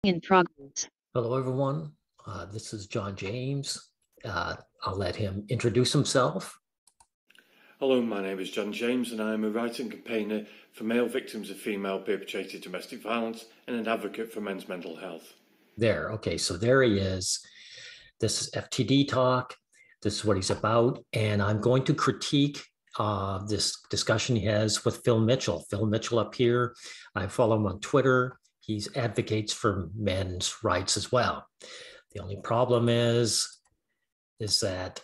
In progress. Hello, everyone. This is John James. I'll let him introduce himself. Hello, my name is John James and I'm a writer and campaigner for male victims of female perpetrated domestic violence and an advocate for men's mental health. There, okay, so there he is. This is FTD Talk. This is what he's about. And I'm going to critique this discussion he has with Phil Mitchell. Phil Mitchell up here. I follow him on Twitter. He advocates for men's rights as well. The only problem is that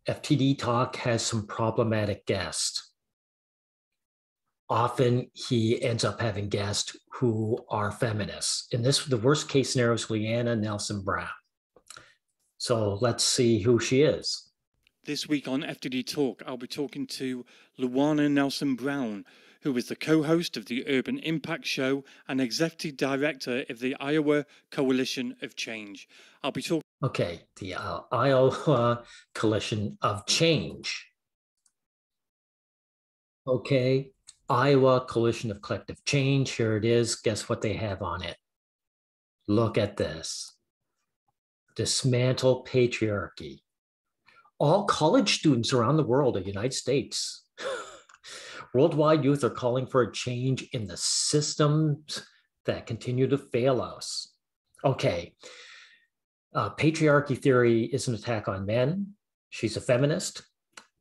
FTD Talk has some problematic guests. Often he ends up having guests who are feminists. In this, the worst case scenario is Leanna Nelson Brown. So let's see who she is. This week on FTD Talk, I'll be talking to Luana Nelson Brown, who is the co-host of the Urban Impact Show and executive director of the Iowa Coalition of Change. I'll be talking. Okay, the Iowa Coalition of Change. Okay, Iowa Coalition of Collective Change. Here it is. Guess what they have on it? Look at this. Dismantle patriarchy. All college students around the world, the United States, worldwide youth are calling for a change in the systems that continue to fail us. Okay, patriarchy theory is an attack on men. She's a feminist,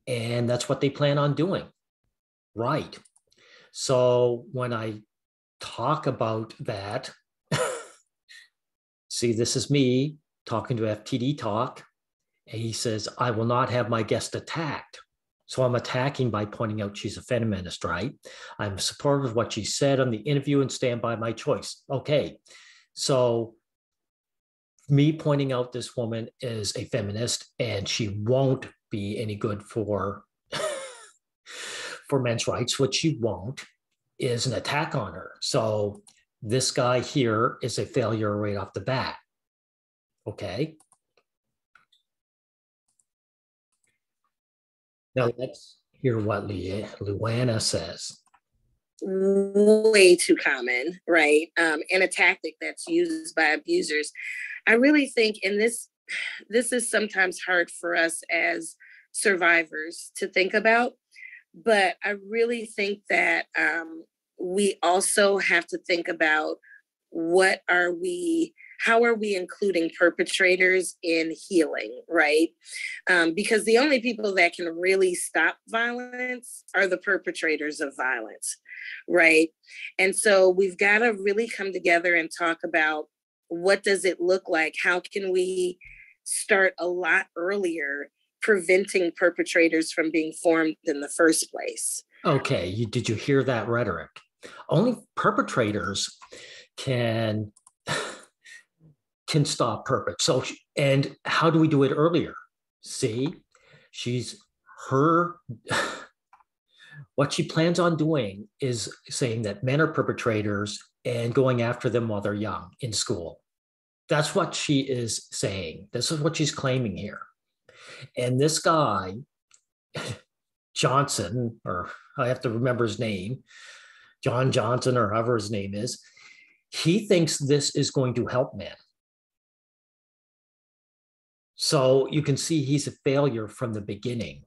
and that's what they plan on doing. Right. So when I talk about that, see, this is me talking to FTD Talk, and he says, I will not have my guest attacked. So I'm attacking by pointing out she's a feminist, right? I'm supportive of what she said on the interview and stand by my choice. Okay, so me pointing out this woman is a feminist and she won't be any good for, for men's rights. What she won't is an attack on her. So this guy here is a failure right off the bat. Okay. Now let's hear what Luana says. Way too common, right? And a tactic that's used by abusers. I really think this is sometimes hard for us as survivors to think about, but I really think that we also have to think about how are we including perpetrators in healing, right? Because the only people that can really stop violence are the perpetrators of violence, right? And so we've got to really come together and talk about what does it look like? How can we start a lot earlier preventing perpetrators from being formed in the first place? Okay, did you hear that rhetoric? Only perpetrators can stop perpetrators. So, and how do we do it earlier? See, what she plans on doing is saying that men are perpetrators and going after them while they're young in school. That's what she is saying. This is what she's claiming here. And this guy, Johnson, or I have to remember his name, John Johnson, or however his name is, he thinks this is going to help men. So you can see he's a failure from the beginning.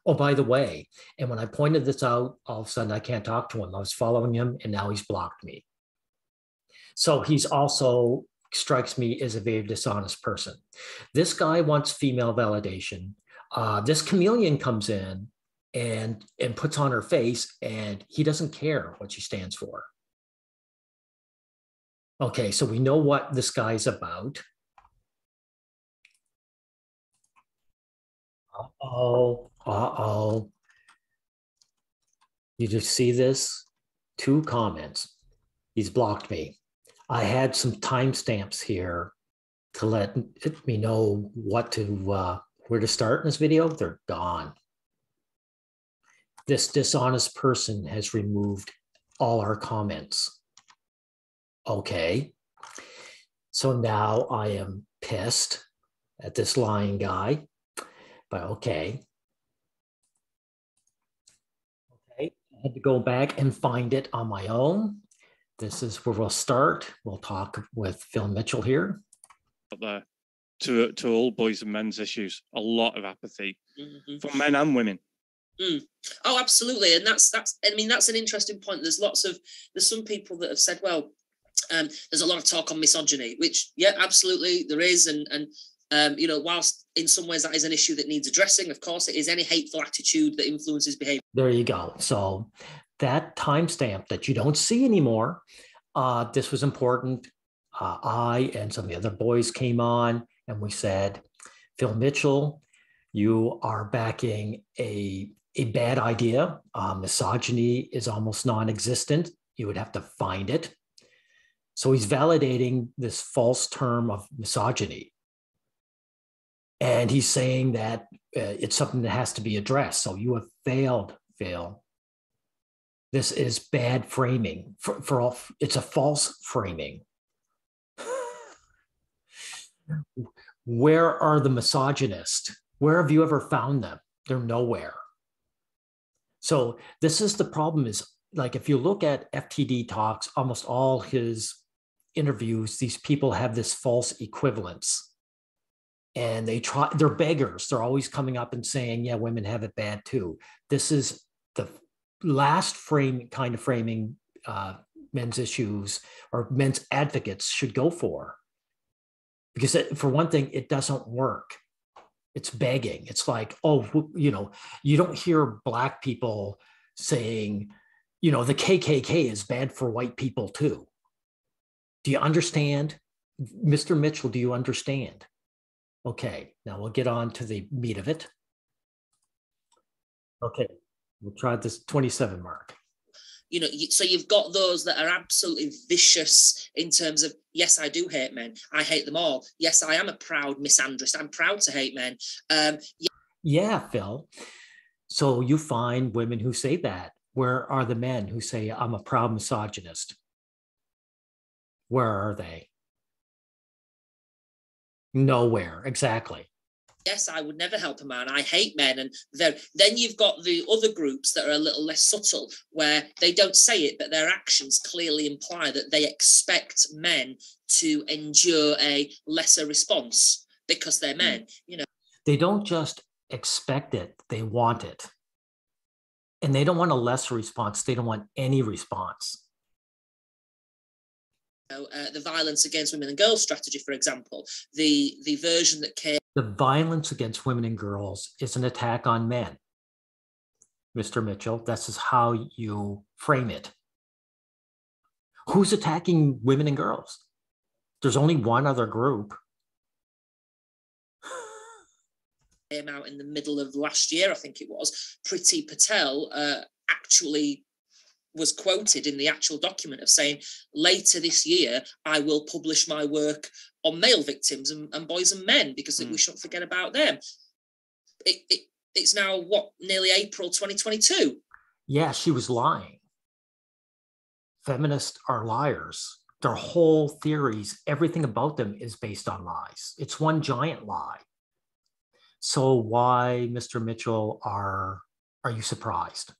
Oh, by the way, and when I pointed this out, all of a sudden I can't talk to him. I was following him and now he's blocked me. So he's also strikes me as a very dishonest person. This guy wants female validation. This chameleon comes in and puts on her face and he doesn't care what she stands for. Okay, so we know what this guy's about. Uh-oh. You just see this? 2 comments. He's blocked me. I had some timestamps here to let me know what to where to start in this video. They're gone. This dishonest person has removed all our comments. Okay, so now I am pissed at this lying guy, but okay. Okay, I had to go back and find it on my own. This is where we'll start. We'll talk with Phil Mitchell here. There to all boys and men's issues, a lot of apathy for men and women. Oh, absolutely, and that's I mean, that's an interesting point. There's some people that have said, well, there's a lot of talk on misogyny, which yeah, absolutely there is, and you know, whilst in some ways that is an issue that needs addressing, of course it is any hateful attitude that influences behavior. There you go. So that timestamp that you don't see anymore, this was important. I and some of the other boys came on and we said, Phil Mitchell, you are backing a bad idea. Misogyny is almost non-existent. You would have to find it. So he's validating this false term of misogyny. And he's saying that it's something that has to be addressed. So you have failed, Phil. This is bad framing. For all, it's a false framing. Where are the misogynists? Where have you ever found them? They're nowhere. So this is the problem, is like, if you look at FTD Talks, almost all his interviews, these people have this false equivalence. And they're beggars. They're always coming up and saying, yeah, women have it bad too. This is the last kind of framing men's issues or men's advocates should go for. Because for one thing, it doesn't work. It's begging. It's like, oh, you know, you don't hear Black people saying, you know, the KKK is bad for white people too. Do you understand? Mr. Mitchell, do you understand? Okay, now we'll get on to the meat of it. Okay, we'll try this 27 mark. You know, so you've got those that are absolutely vicious in terms of, yes, I do hate men. I hate them all. Yes, I am a proud misandrist. I'm proud to hate men. Yeah, Phil. So you find women who say that. Where are the men who say, I'm a proud misogynist? Where are they? Nowhere, exactly. Yes, I would never help a man. I hate men. And then you've got the other groups that are a little less subtle, where they don't say it, but their actions clearly imply that they expect men to endure a lesser response because they're men. You know, they don't just expect it, they want it. And they don't want a lesser response. They don't want any response. The violence against women and girls strategy, for example, the version that came. The violence against women and girls is an attack on men, Mr. Mitchell. This is how you frame it. Who's attacking women and girls? There's only one other group. Came out in the middle of last year, I think it was. Priti Patel actually was quoted in the actual document of saying, later this year, I will publish my work on male victims and boys and men, because we shouldn't forget about them. It's now, nearly April 2022. Yeah, she was lying. Feminists are liars. Their whole theories, everything about them is based on lies. It's one giant lie. So why, Mr. Mitchell, are you surprised?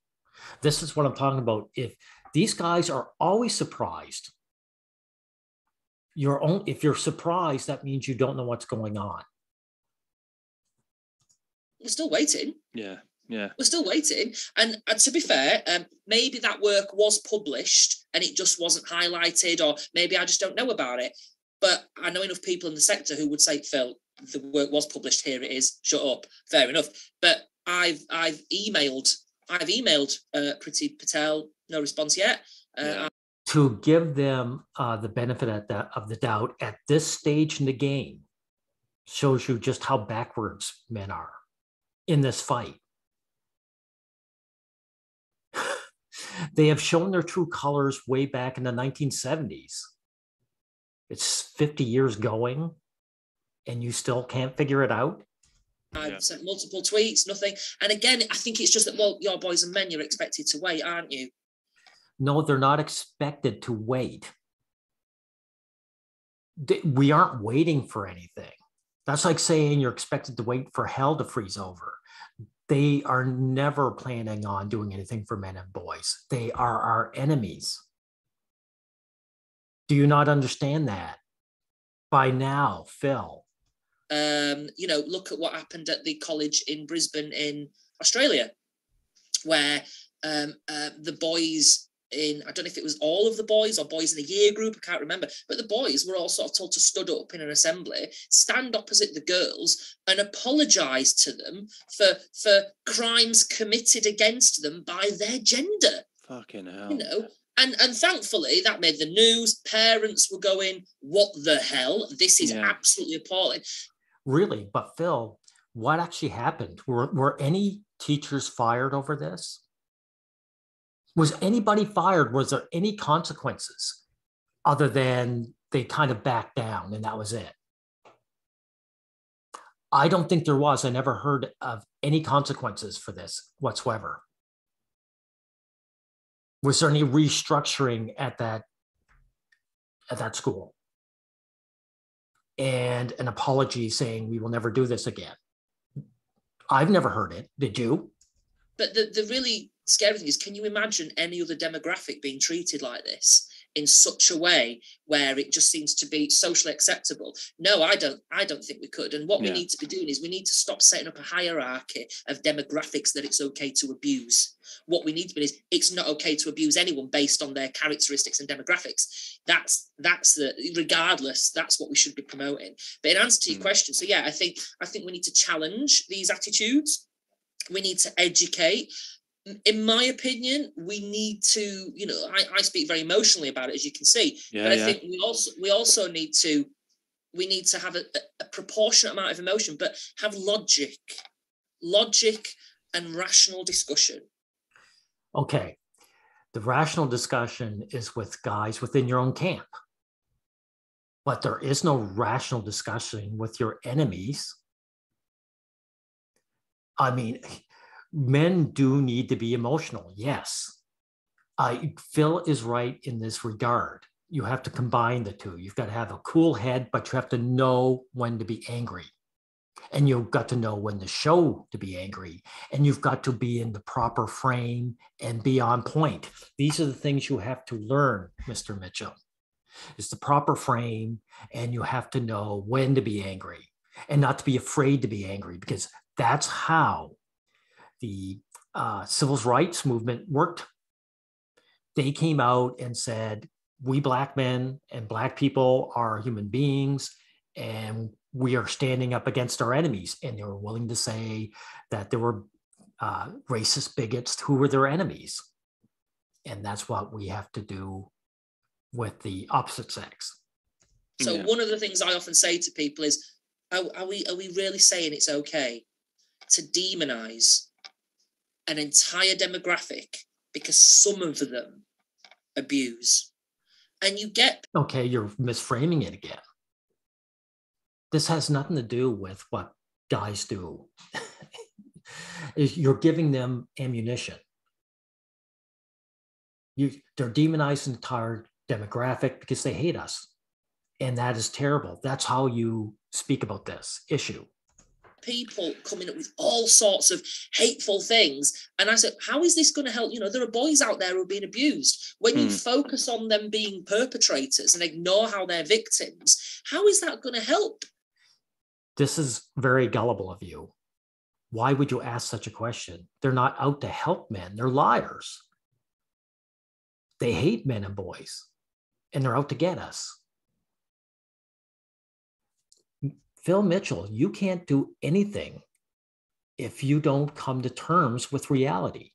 This is what I'm talking about. If these guys are always surprised, if you're surprised, that means you don't know what's going on. We're still waiting. Yeah. We're still waiting. And to be fair, maybe that work was published and it just wasn't highlighted, or maybe I just don't know about it. But I know enough people in the sector who would say, Phil, the work was published, here it is, shut up. Fair enough. But I've emailed Priti Patel, no response yet. To give them the benefit of the doubt at this stage in the game shows you just how backwards men are in this fight. They have shown their true colors way back in the 1970s. It's 50 years going, and you still can't figure it out? I've sent multiple tweets, nothing. And again, I think it's just that, well, you're boys and men, you're expected to wait, aren't you? No, they're not expected to wait. We aren't waiting for anything. That's like saying you're expected to wait for hell to freeze over. They are never planning on doing anything for men and boys. They are our enemies. Do you not understand that? By now, Phil. Look at what happened at the college in Brisbane in Australia, where the boys I don't know if it was all of the boys or boys in a year group, I can't remember, but the boys were all sort of told to stood up in an assembly, stand opposite the girls and apologise to them for crimes committed against them by their gender. Fucking hell. And thankfully that made the news. Parents were going, what the hell? This is absolutely appalling. Really? But Phil, what actually happened? Were any teachers fired over this? Was anybody fired? Was there any consequences other than they kind of backed down and that was it? I don't think there was. I never heard of any consequences for this whatsoever. Was there any restructuring at that school? And an apology saying we will never do this again? I've never heard it. Did you? But the really scary thing is, can you imagine any other demographic being treated like this in such a way where it just seems to be socially acceptable? No, I don't think we could. And what we need to be doing is we need to stop setting up a hierarchy of demographics that it's okay to abuse. What we need to be is it's not okay to abuse anyone based on their characteristics and demographics. That's regardless, that's what we should be promoting. But in answer to your question, so yeah, I think we need to challenge these attitudes. We need to educate. In my opinion, we need to, I speak very emotionally about it, as you can see. But I think we also need to have a proportionate amount of emotion, but have logic and rational discussion. Okay. The rational discussion is with guys within your own camp. But there is no rational discussion with your enemies. I mean, men do need to be emotional, yes. Phil is right in this regard. You have to combine the two. You've got to have a cool head, but you have to know when to be angry. And you've got to know when to show to be angry. And you've got to be in the proper frame and be on point. These are the things you have to learn, Mr. Mitchell. It's the proper frame, and you have to know when to be angry and not to be afraid to be angry, because that's how the civil rights movement worked. They came out and said, we Black men and Black people are human beings, and we are standing up against our enemies. And they were willing to say that there were racist bigots who were their enemies. And that's what we have to do with the opposite sex. So one of the things I often say to people is, are we really saying it's okay to demonize an entire demographic because some of them abuse? And you get... Okay, you're misframing it again. This has nothing to do with what guys do. You're giving them ammunition. They're demonizing the entire demographic because they hate us. And that is terrible. That's how you speak about this issue. People coming up with all sorts of hateful things. And I said, how is this going to help? There are boys out there who are being abused. When you focus on them being perpetrators and ignore how they're victims, how is that going to help? This is very gullible of you. Why would you ask such a question? They're not out to help men. They're liars. They hate men and boys, and they're out to get us. Phil Mitchell, you can't do anything if you don't come to terms with reality.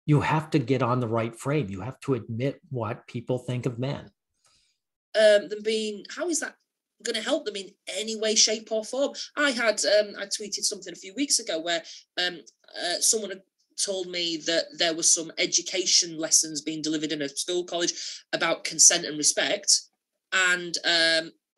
You have to get on the right frame. You have to admit what people think of men. How is that going to help them in any way, shape or form? I tweeted something a few weeks ago where someone had told me that there were some education lessons being delivered in a school college about consent and respect. And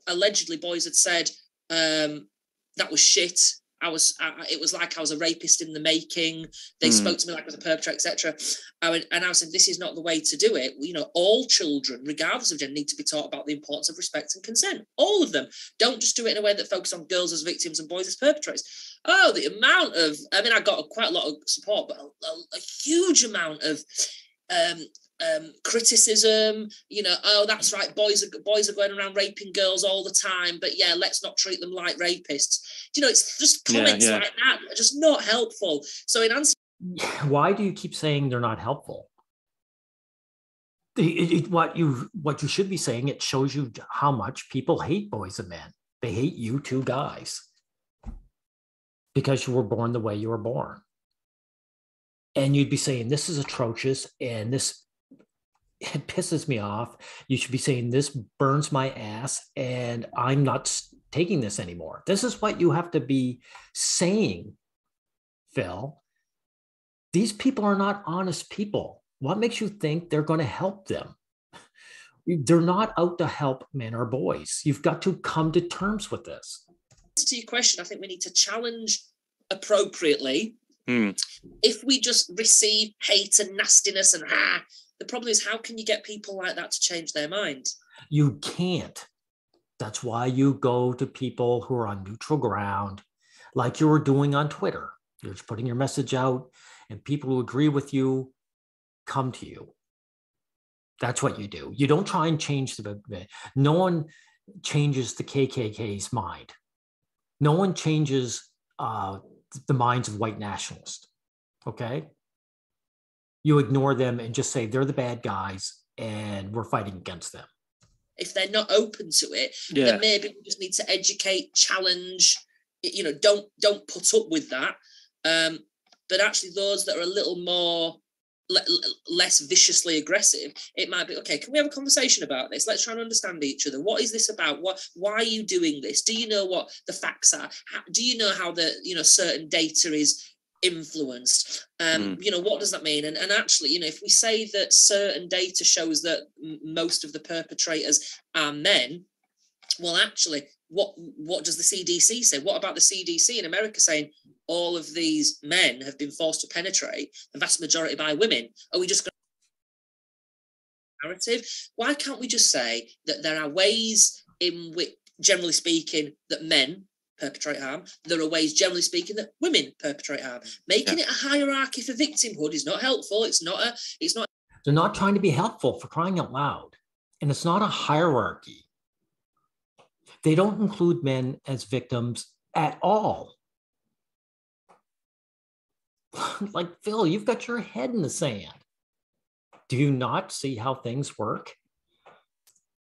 allegedly boys had said that was shit. it was like I was a rapist in the making. They spoke to me like I was a perpetrator, etc. And I was saying, this is not the way to do it. You know, all children, regardless of gender, need to be taught about the importance of respect and consent. All of them. Don't just do it in a way that focuses on girls as victims and boys as perpetrators. Oh, the amount of, I mean, I got quite a lot of support, but a huge amount of criticism, you know, oh, that's right, boys are going around raping girls all the time, but yeah, let's not treat them like rapists. You know, it's just comments like that are just not helpful. So in answer, why do you keep saying they're not helpful? What you should be saying, it shows you how much people hate boys and men. They hate you two guys because you were born the way you were born. And you'd be saying, this is atrocious, and this, it pisses me off. You should be saying, this burns my ass, and I'm not taking this anymore. This is what you have to be saying, Phil. These people are not honest people. What makes you think they're going to help them? They're not out to help men or boys. You've got to come to terms with this. To your question, I think we need to challenge appropriately. If we just receive hate and nastiness and the problem is, how can you get people like that to change their mind? You can't. That's why you go to people who are on neutral ground, like you were doing on Twitter. You're just putting your message out, and people who agree with you come to you. That's what you do. You don't try and change no one changes the KKK's mind. No one changes the minds of white nationalists, okay? You ignore them and just say they're the bad guys and we're fighting against them. If they're not open to it, then maybe we just need to educate, challenge, you know, don't put up with that. But actually those that are a little more, less viciously aggressive, it might be, okay, can we have a conversation about this? Let's try and understand each other. What is this about? Why are you doing this? Do you know what the facts are? Do you know how certain data is influenced? You know, what does that mean? And actually, you know, if we say that certain data shows that most of the perpetrators are men, well, actually, what does the CDC say? What about the CDC in America saying all of these men have been forced to penetrate, the vast majority by women? Are we just going to narrative? Why can't we just say that there are ways in which, generally speaking, that men perpetrate harm? There are ways, generally speaking, that women perpetrate harm. Making it a hierarchy for victimhood is not helpful. It's not. They're not trying to be helpful, for crying out loud. And it's not a hierarchy. They don't include men as victims at all. Like, Phil, you've got your head in the sand. Do you not see how things work?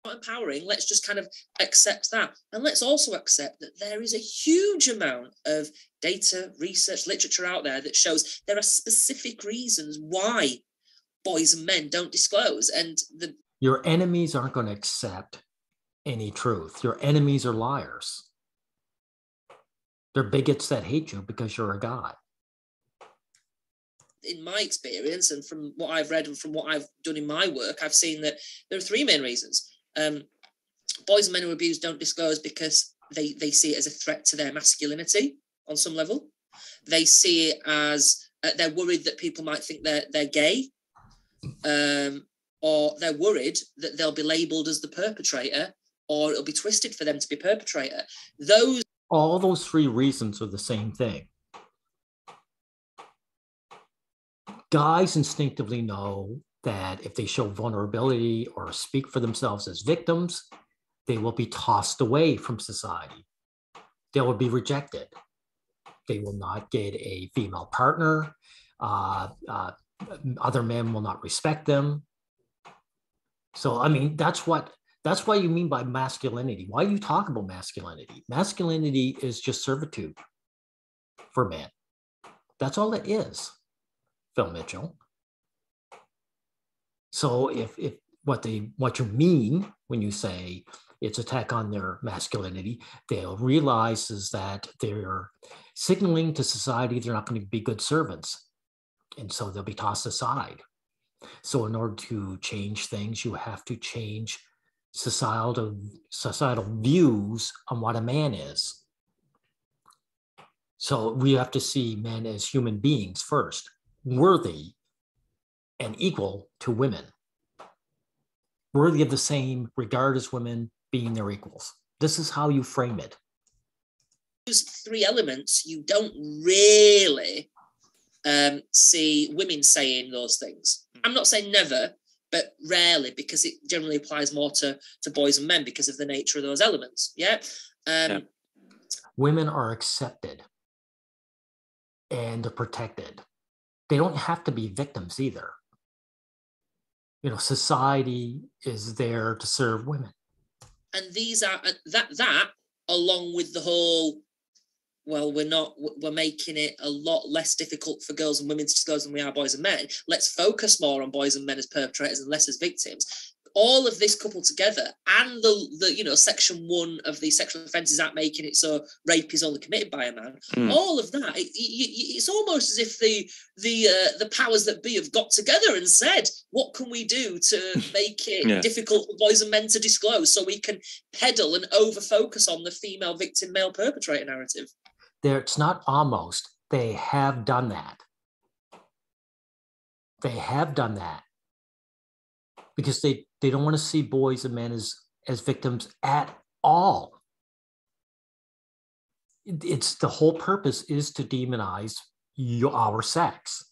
Not empowering. Let's just kind of accept that. And let's also accept that there is a huge amount of data, research, literature out there that shows there are specific reasons why boys and men don't disclose. And your enemies aren't going to accept any truth. Your enemies are liars. They're bigots that hate you because you're a guy. In my experience, and from what I've read and from what I've done in my work, I've seen that there are three main reasons. Boys and men who are abused don't disclose because they see it as a threat to their masculinity on some level. They see it as they're worried that people might think they're gay, or they're worried that they'll be labelled as the perpetrator, or it'll be twisted for them to be perpetrator. All those three reasons are the same thing. Guys instinctively know that if they show vulnerability or speak for themselves as victims, they will be tossed away from society. They will be rejected. They will not get a female partner. Other men will not respect them. So, I mean, that's why you mean by masculinity. Why you talk about masculinity? Masculinity is just servitude for men. That's all it is, Phil Mitchell. So if what you mean when you say it's attack on their masculinity, they'll realize is that they're signaling to society they're not going to be good servants. And so they'll be tossed aside. So in order to change things, you have to change societal views on what a man is. So we have to see men as human beings first, worthy and equal to women, worthy of the same regard as women, being their equals. This is how you frame it. Those three elements, you don't really see women saying those things. I'm not saying never, but rarely, because it generally applies more to boys and men because of the nature of those elements. Yeah. Women are accepted and protected. They don't have to be victims either. You know, society is there to serve women. And these are that along with the whole, well, we're making it a lot less difficult for girls and women to disclose than we are boys and men. Let's focus more on boys and men as perpetrators and less as victims. All of this coupled together, and the Section 1 of the Sexual Offences Act making it so rape is only committed by a man. All of that, it's almost as if the powers that be have got together and said, what can we do to make it difficult for boys and men to disclose, so we can peddle and over focus on the female victim, male perpetrator narrative. It's not almost. They have done that. They have done that. Because they don't want to see boys and men as victims at all. It's the whole purpose is to demonize our sex,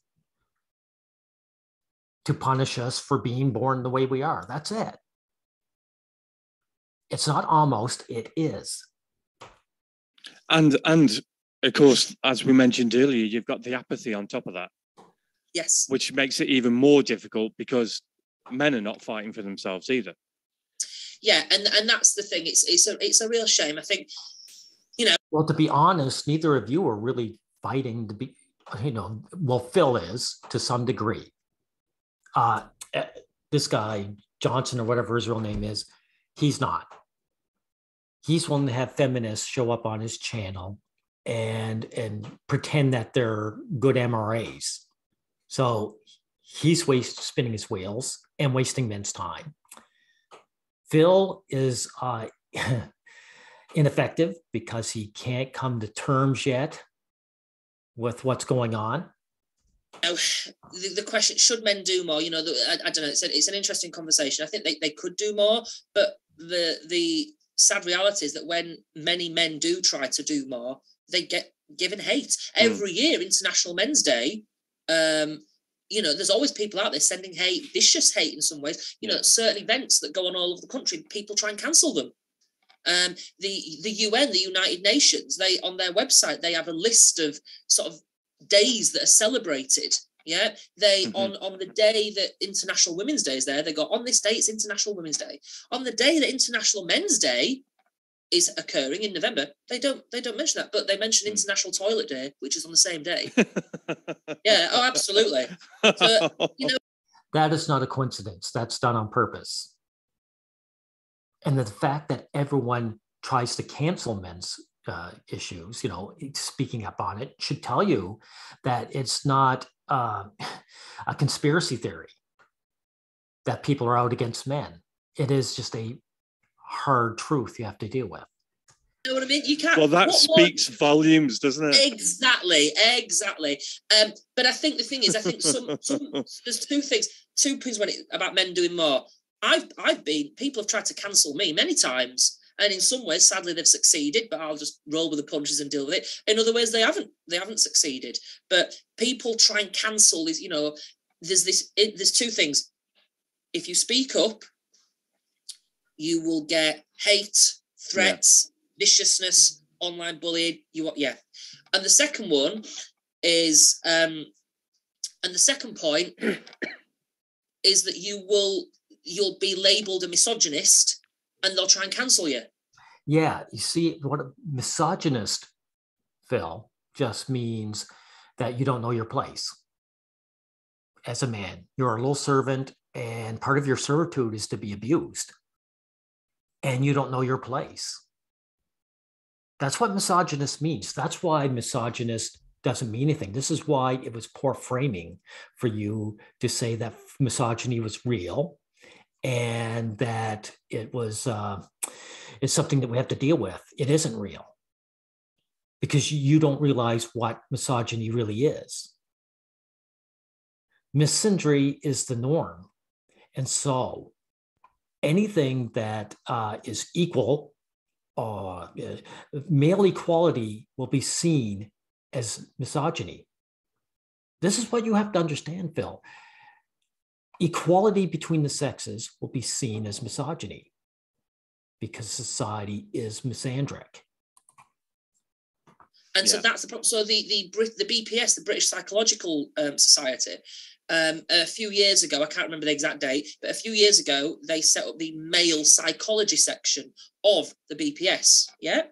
to punish us for being born the way we are. That's it. It's not almost, it is. And of course, as we mentioned earlier, you've got the apathy on top of that. Yes. Which makes it even more difficult because men are not fighting for themselves either. Yeah, and that's the thing. It's a real shame. I think, Well, to be honest, neither of you are really fighting to be, well, Phil is to some degree. This guy, Johnson or whatever his real name is, he's not. He's willing to have feminists show up on his channel and pretend that they're good MRAs. So he's spinning his wheels and wasting men's time. Phil is ineffective because he can't come to terms yet with what's going on. The question, should men do more? I don't know. It's an interesting conversation. I think they could do more, but the sad reality is that when many men do try to do more, they get given hate. Every year, International Men's Day, there's always people out there sending hate, vicious hate in some ways. Certain events that go on all over the country, people try and cancel them. The UN, the United Nations, they on their website, they have a list of sort of days that are celebrated. Yeah, they on the day that International Women's Day is there, they go, on this day it's International Women's Day. On the day that International Men's Day is occurring in November, they don't mention that, but they mention International Toilet Day, which is on the same day. Yeah, oh, absolutely. So, that is not a coincidence. That's done on purpose. And the fact that everyone tries to cancel men's issues, speaking up on it, should tell you that it's not a conspiracy theory that people are out against men. It is just a hard truth you have to deal with. You know what I mean? You can't. Well, that speaks volumes, doesn't it? Exactly. But I think the thing is, I think there's two things about men doing more. People have tried to cancel me many times, and in some ways, sadly, they've succeeded. But I'll just roll with the punches and deal with it. In other ways, they haven't succeeded. But people try and cancel these. There's two things. If you speak up, you will get hate, threats, viciousness, online bullying. And the second one is, and the second point is that you'll be labelled a misogynist, and they'll try and cancel you. Yeah, you see, what a misogynist, Phil, just means that you don't know your place as a man. You're a little servant, and part of your servitude is to be abused. And you don't know your place. That's what misogynist means. That's why misogynist doesn't mean anything. This is why it was poor framing for you to say that misogyny was real and that it was it's something that we have to deal with. It isn't real. because you don't realize what misogyny really is. Misandry is the norm. And so anything that is equal, male equality will be seen as misogyny. This is what you have to understand, Phil. Equality between the sexes will be seen as misogyny because society is misandric. And so that's the problem. So the BPS, the British Psychological Society, a few years ago, I can't remember the exact date, but a few years ago, they set up the male psychology section of the BPS. Yeah.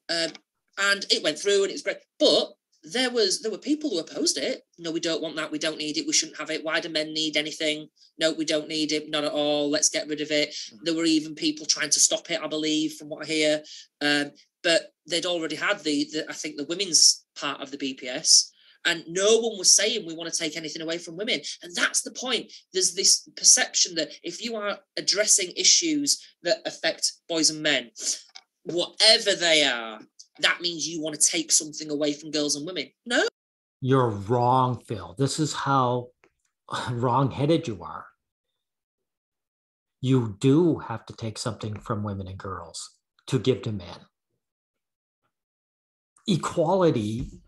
And it went through and it was great. But there were people who opposed it. No, we don't want that. We don't need it. We shouldn't have it. Why do men need anything? No, we don't need it. Not at all. Let's get rid of it. There were even people trying to stop it, I believe, from what I hear. But they'd already had I think the women's part of the BPS, and no one was saying we want to take anything away from women. And that's the point. There's this perception that if you are addressing issues that affect boys and men, whatever they are, that means you want to take something away from girls and women. No. You're wrong, Phil. This is how wrong-headed you are. You do have to take something from women and girls to give to men. Equality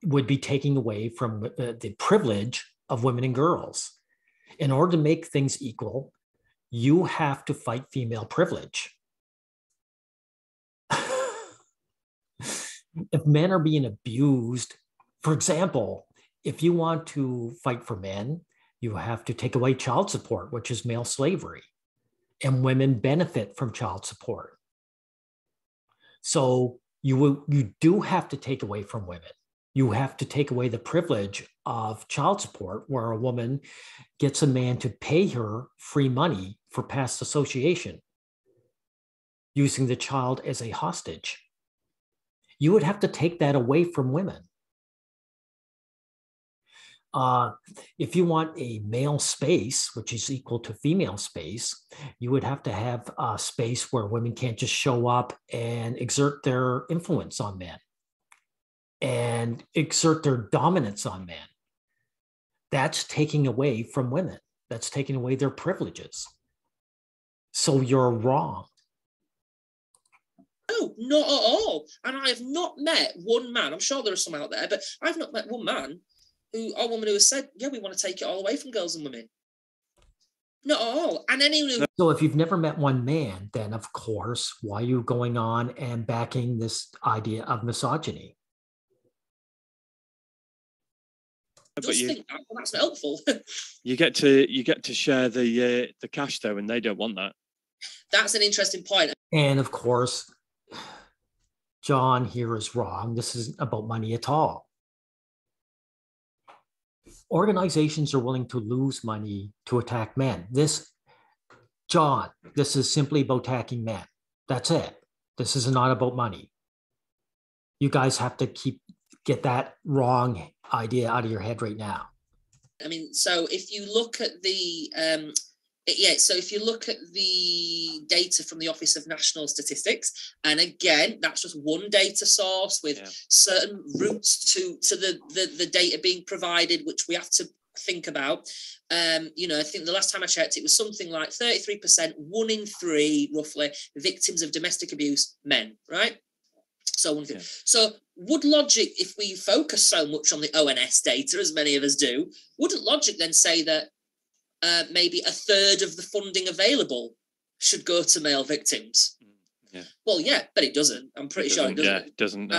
would be taking away from the privilege of women and girls. In order to make things equal, you have to fight female privilege. If men are being abused, for example, if you want to fight for men, you have to take away child support, which is male slavery, and women benefit from child support. So you do have to take away from women. You have to take away the privilege of child support, where a woman gets a man to pay her free money for past association, using the child as a hostage. You would have to take that away from women. If you want a male space, which is equal to female space, you would have to have a space where women can't just show up and exert their influence on men and exert their dominance on men. That's taking away from women. That's taking away their privileges. So you're wrong. No, not at all. And I have not met one man, I'm sure there are some out there, but I've not met one man or woman who has said, yeah, we want to take it all away from girls and women. Not at all. And anyone who... So if you've never met one man, then of course, why are you going on and backing this idea of misogyny? I just think that's not helpful. you get to share the cash though, and they don't want that. That's an interesting point. And of course, John here is wrong. This isn't about money at all. Organizations are willing to lose money to attack men. This is simply about attacking men. That's it. This is not about money. You guys have to get that wrong idea out of your head right now. I mean, so if you look at the data from the Office of National Statistics, and again, that's just one data source with certain routes to the data being provided, which we have to think about. I think the last time I checked, it was something like 33%, 1 in 3, roughly, victims of domestic abuse, men, right? So, so would logic, if we focus so much on the ONS data, as many of us do, wouldn't logic then say that maybe a third of the funding available should go to male victims? Yeah. Well, yeah, but it doesn't. I'm pretty sure it doesn't. Yeah, it doesn't.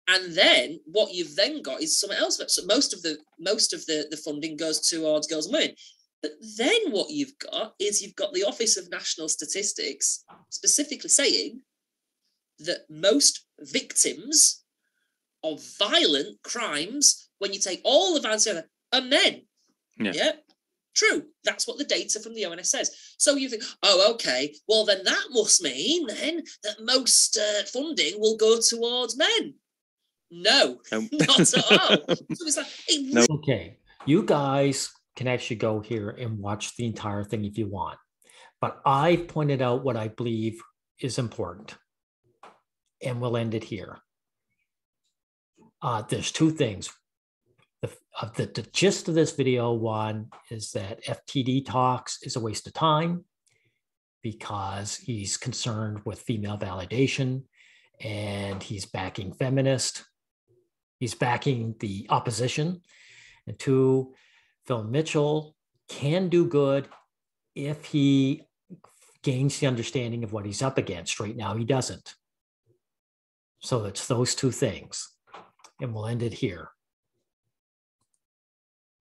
And then what you've then got is something else. So most of the funding goes towards girls and women. But then what you've got is you've got the Office of National Statistics specifically saying that most victims of violent crimes, when you take all the violence together, are men. Yeah. True. That's what the data from the ONS says. So you think, oh, okay, well, then that must mean then that most funding will go towards men. No, not at all. So it's like, Okay, you guys can actually go here and watch the entire thing if you want. But I pointed out what I believe is important. And we'll end it here. there's two things. The gist of this video, one, is that FTD Talks is a waste of time because he's concerned with female validation and he's backing feminist. He's backing the opposition. And two, Phil Mitchell can do good if he gains the understanding of what he's up against. Right now, he doesn't. So it's those two things. And we'll end it here.